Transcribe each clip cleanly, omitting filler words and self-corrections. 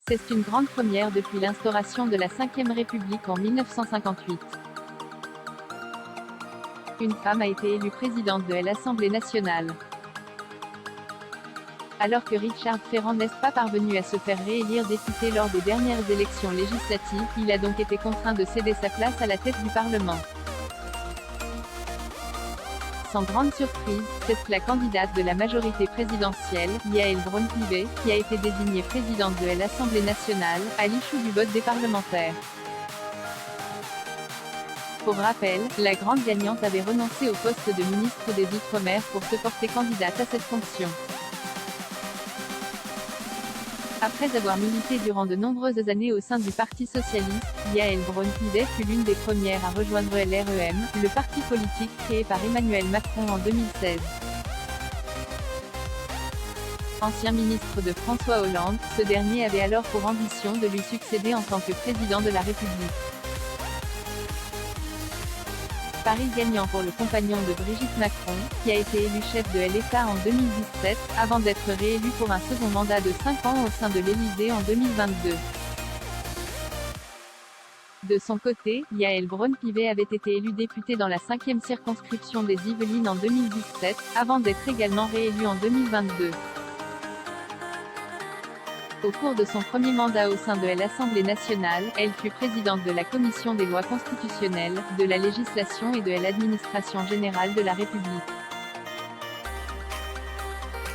C'est une grande première depuis l'instauration de la Ve République en 1958. Une femme a été élue présidente de l'Assemblée nationale. Alors que Richard Ferrand n'est pas parvenu à se faire réélire député lors des dernières élections législatives, il a donc été contraint de céder sa place à la tête du Parlement. Sans grande surprise, c'est la candidate de la majorité présidentielle, Yaël Braun-Pivet, qui a été désignée présidente de l'Assemblée nationale, à l'issue du vote des parlementaires. Pour rappel, la grande gagnante avait renoncé au poste de ministre des Outre-mer pour se porter candidate à cette fonction. Après avoir milité durant de nombreuses années au sein du Parti socialiste, Yaël Braun-Pivet fut l'une des premières à rejoindre LREM, le parti politique créé par Emmanuel Macron en 2016. Ancien ministre de François Hollande, ce dernier avait alors pour ambition de lui succéder en tant que président de la République. Pari gagnant pour le compagnon de Brigitte Macron, qui a été élu chef de l'État en 2017, avant d'être réélu pour un second mandat de 5 ans au sein de l'Élysée en 2022. De son côté, Yaël Braun-Pivet avait été élue députée dans la 5e circonscription des Yvelines en 2017, avant d'être également réélue en 2022. Au cours de son premier mandat au sein de l'Assemblée nationale, elle fut présidente de la Commission des lois constitutionnelles, de la législation et de l'administration générale de la République.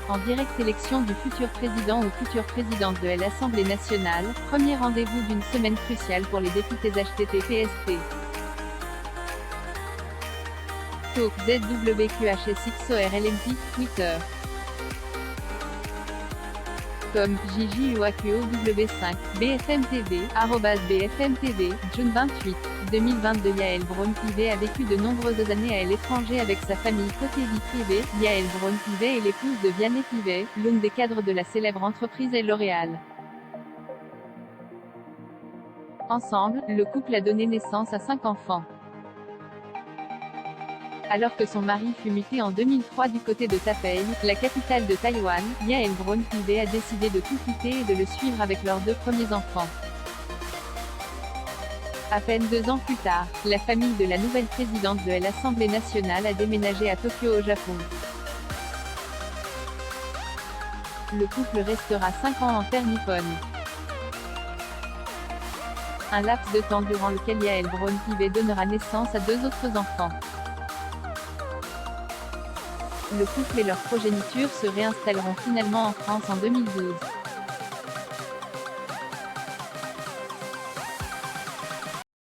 En directe élection du futur président ou future présidente de l'Assemblée nationale, premier rendez-vous d'une semaine cruciale pour les députés HTTPST. Talk ZWQHSXORLMP, Twitter. Comme JJUAQOW5, BFM TV, @BFM TV, June 28, 2022. Yaël Braun-Pivet a vécu de nombreuses années à l'étranger avec sa famille. Côté vie privée, Yaël Braun-Pivet est l'épouse de Vianney Pivet, l'une des cadres de la célèbre entreprise L'Oréal. Ensemble, le couple a donné naissance à 5 enfants. Alors que son mari fut muté en 2003 du côté de Taipei, la capitale de Taïwan, Yaël Braun-Pivet a décidé de tout quitter et de le suivre avec leurs 2 premiers enfants. À peine 2 ans plus tard, la famille de la nouvelle présidente de l'Assemblée nationale a déménagé à Tokyo au Japon. Le couple restera 5 ans en terre nippone. Un laps de temps durant lequel Yaël Braun-Pivet donnera naissance à 2 autres enfants. Le couple et leur progéniture se réinstalleront finalement en France en 2012.